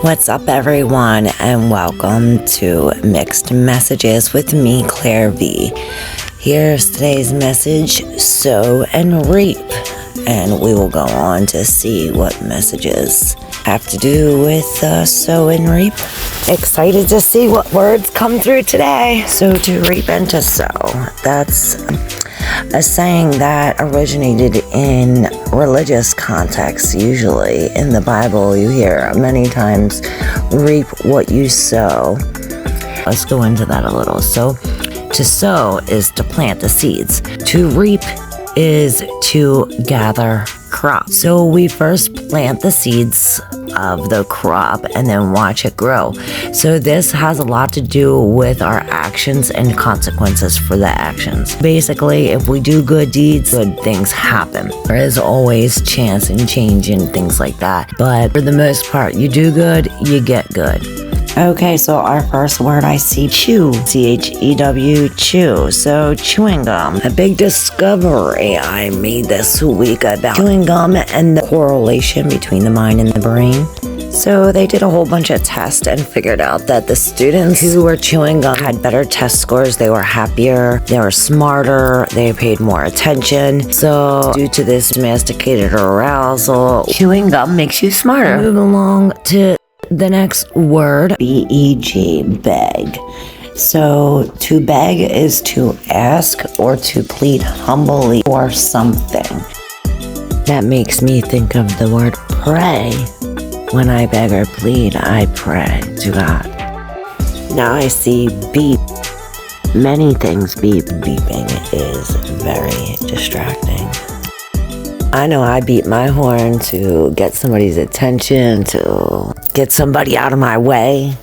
What's up, everyone, and welcome to Mixed Messages with me, ClairV. Here's today's message: sow and reap, and we will go on to see what messages have to do with sow and reap. Excited to see what words come through today. So to reap and to sow, that's a saying that originated in religious contexts. Usually in the Bible you hear many times, reap what you sow. Let's go into that a little. So to sow is to plant the seeds. To reap is to gather crops. So we first plant the seeds of the crop and then watch it grow. So this has a lot to do with our actions and consequences for the actions. Basically, if we do good deeds, good things happen. There is always chance and change and things like that. But for the most part, you do good, you get good. Okay, so our first word I see, chew, C-H-E-W, chew. So chewing gum. A big discovery I made this week about chewing gum and the correlation between the mind and the brain. So they did a whole bunch of tests and figured out that the students who were chewing gum had better test scores. They were happier, they were smarter, they paid more attention. So due to this domesticated arousal, chewing gum makes you smarter. Move along to the next word, B-E-G, beg. So to beg is to ask or to plead humbly for something. That makes me think of the word pray. When I beg or plead, I pray to God. Now I see beep. Many things beep. Beeping is very distracting. I know I beat my horn to get somebody's attention, to get somebody out of my way.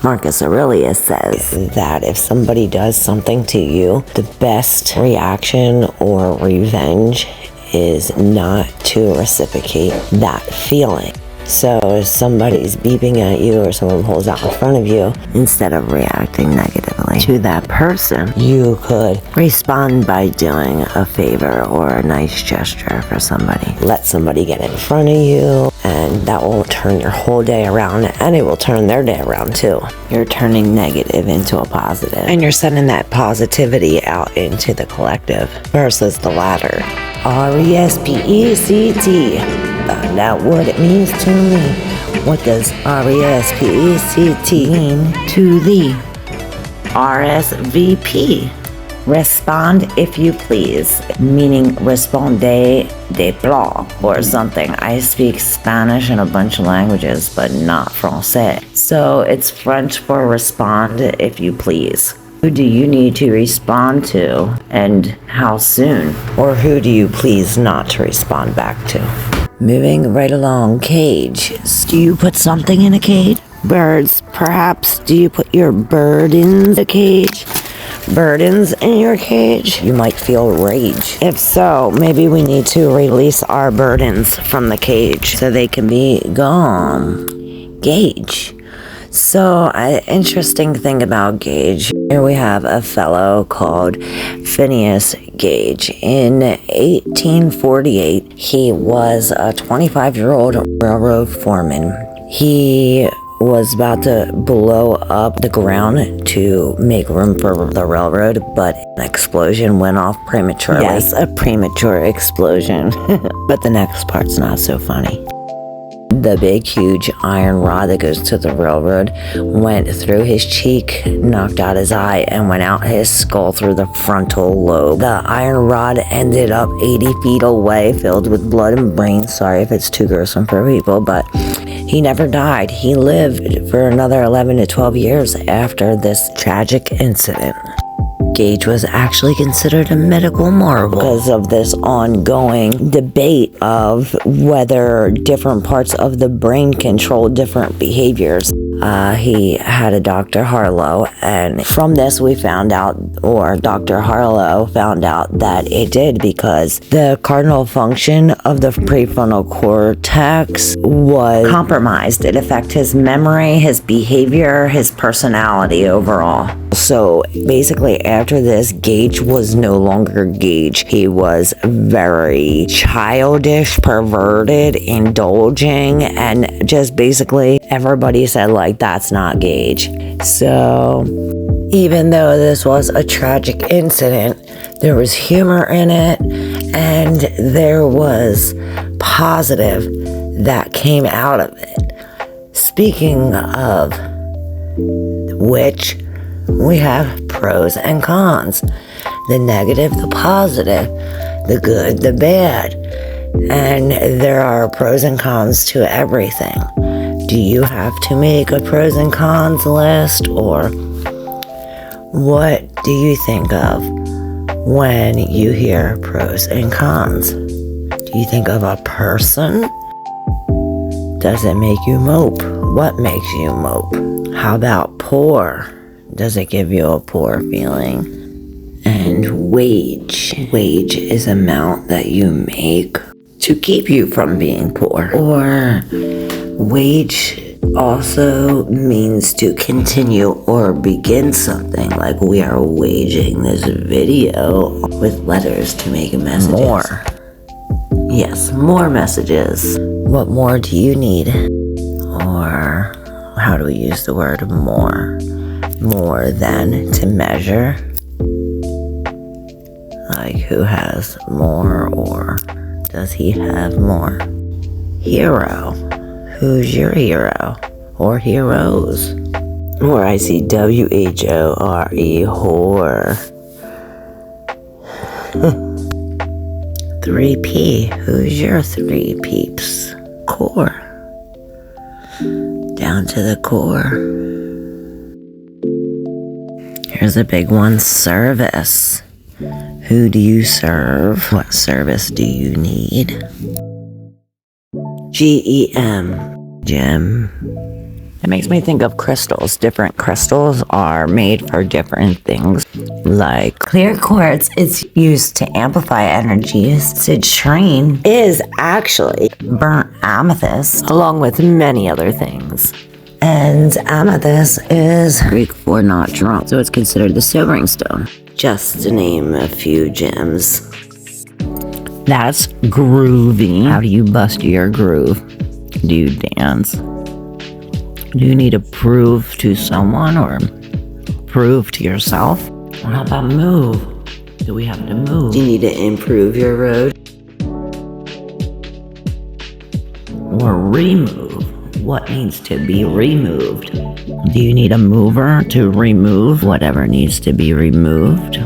Marcus Aurelius says that if somebody does something to you, the best reaction or revenge is not to reciprocate that feeling. So if somebody's beeping at you or someone pulls out in front of you, instead of reacting negatively to that person, you could respond by doing a favor or a nice gesture for somebody. Let somebody get in front of you, and that will turn your whole day around, and it will turn their day around too. You're turning negative into a positive, and you're sending that positivity out into the collective versus the latter. R-E-S-P-E-C-T. Find out what it means to me. What does R-E-S-P-E-C-T mean to thee? RSVP. Respond if you please, meaning responde de pleurs or something. I speak Spanish and a bunch of languages, but not Francais. So it's French for respond if you please. Who do you need to respond to, and how soon? Or who do you please not to respond back to? Moving right along, cage. Do you put something in a cage? Birds, perhaps. Do you put your bird in the cage? Burdens in your cage? You might feel rage. If so, maybe we need to release our burdens from the cage so they can be gone. Gauge. So, an interesting thing about Gage. Here we have a fellow called Phineas Gage. In 1848, he was a 25-year-old railroad foreman. He was about to blow up the ground to make room for the railroad, but an explosion went off prematurely. Yes, a premature explosion. But the next part's not so funny. The big, huge iron rod that goes to the railroad went through his cheek, knocked out his eye, and went out his skull through the frontal lobe. The iron rod ended up 80 feet away, filled with blood and brains. Sorry if it's too gruesome for people, but he never died. He lived for another 11 to 12 years after this tragic incident. Gage was actually considered a medical marvel because of this ongoing debate of whether different parts of the brain control different behaviors. He had a Dr. Harlow, and from this we found out, or Dr. Harlow found out that it did, because the cardinal function of the prefrontal cortex was compromised. It affected his memory, his behavior, his personality overall. So basically, after this, Gage was no longer Gage. He was very childish, perverted, indulging, and just basically everybody said, like, that's not Gage. So even though this was a tragic incident, there was humor in it, and there was positive that came out of it. Speaking of which, we have pros and cons. The negative, the positive, the good, the bad. And there are pros and cons to everything. Do you have to make a pros and cons list, or what do you think of when you hear pros and cons? Do you think of a person? Does it make you mope? What makes you mope? How about poor? Does it give you a poor feeling? And wage. Wage is amount that you make to keep you from being poor. Or wage also means to continue or begin something, like we are waging this video with letters to make messages. More. Yes, more messages. What more do you need? Or how do we use the word more? More than to measure. Like, who has more, or does he have more? Hero. Who's your hero? Or heroes? Or I see WHORE, whore. 3P. Who's your 3 peeps? Core. Down to the core. Here's a big one, service. Who do you serve? What service do you need? GEM. Gem. It makes me think of crystals. Different crystals are made for different things. Like clear quartz is used to amplify energies. Citrine is actually burnt amethyst, along with many other things. And amethyst is Greek for not drunk, so it's considered the sobering stone. Just to name a few gems. That's groovy. How do you bust your groove? Do you dance? Do you need to prove to someone or prove to yourself? Or how about move? Do we have to move? Do you need to improve your road? Or remove? What needs to be removed? Do you need a mover to remove whatever needs to be removed?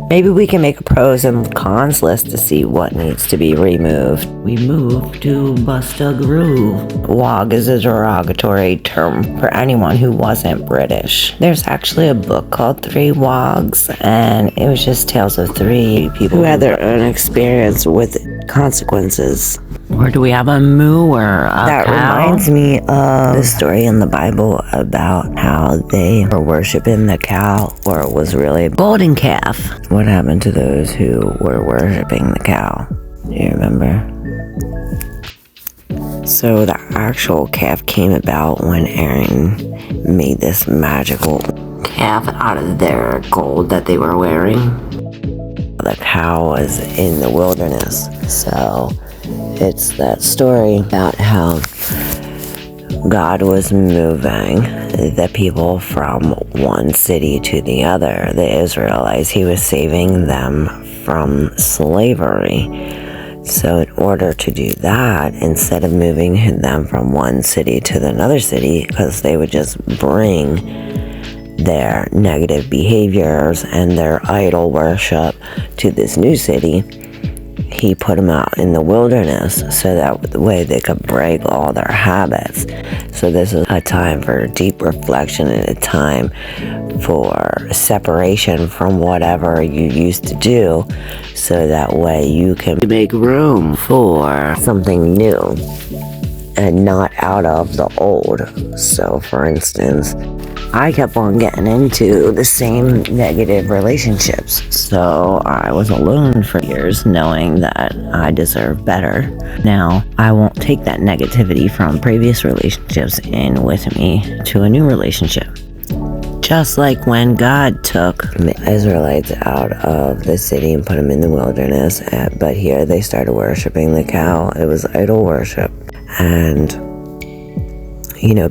Maybe we can make a pros and cons list to see what needs to be removed. We move to bust a groove. Wog is a derogatory term for anyone who wasn't British. There's actually a book called 3 Wogs, and it was just tales of 3 people who had their own experience with consequences. Or do we have a moo or a that cow? Reminds me of the story in the Bible about how they were worshiping the cow, or it was really a golden calf. What happened to those who were worshiping the cow? Do you remember? So the actual calf came about when Aaron made this magical calf out of their gold that they were wearing. The cow was in the wilderness, so it's that story about how God was moving the people from one city to the other, the Israelites. He was saving them from slavery. So in order to do that, instead of moving them from one city to another city, because they would just bring their negative behaviors and their idol worship to this new city, he put them out in the wilderness so that the way they could break all their habits. So this is a time for deep reflection and a time for separation from whatever you used to do, so that way you can make room for something new. and not out of the old. So for instance, I kept on getting into the same negative relationships. So I was alone for years knowing that I deserve better. Now, I won't take that negativity from previous relationships in with me to a new relationship. Just like when God took the Israelites out of the city and put them in the wilderness, but here they started worshiping the cow. It was idol worship. And,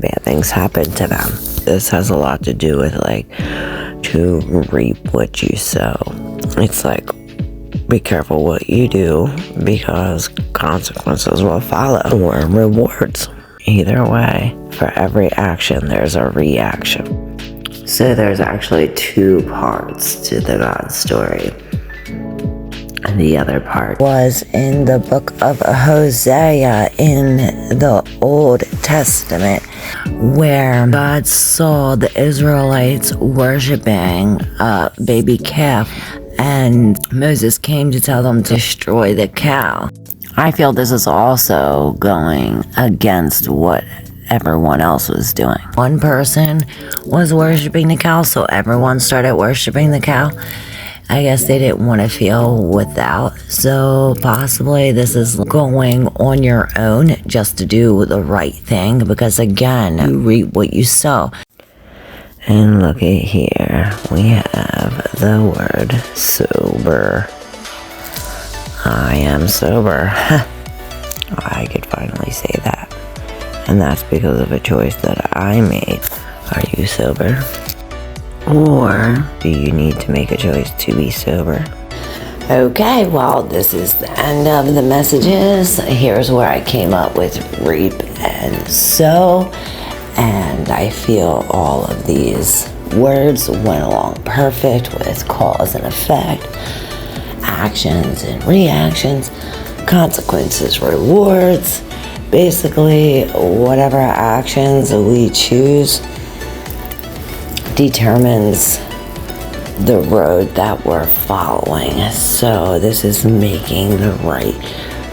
bad things happened to them. This has a lot to do with, to reap what you sow. It's be careful what you do, because consequences will follow, or rewards. Either way, for every action, there's a reaction. So there's actually two parts to the God story. And the other part was in the book of Hosea in the Old Testament, where God saw the Israelites worshiping a baby calf, and Moses came to tell them to destroy the cow. I feel this is also going against what everyone else was doing. One person was worshiping the cow, so everyone started worshiping the cow. I guess they didn't want to feel without, so possibly this is going on your own just to do the right thing, because again, you reap what you sow. And look at here, we have the word sober. I am sober. I could finally say that. And that's because of a choice that I made. Are you sober? Or do you need to make a choice to be sober? Okay, well, this is the end of the messages. Here's where I came up with reap and sow. And I feel all of these words went along perfect with cause and effect, actions and reactions, consequences, rewards. Basically, whatever actions we choose determines the road that we're following. So this is making the right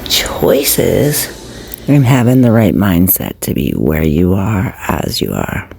choices and having the right mindset to be where you are as you are.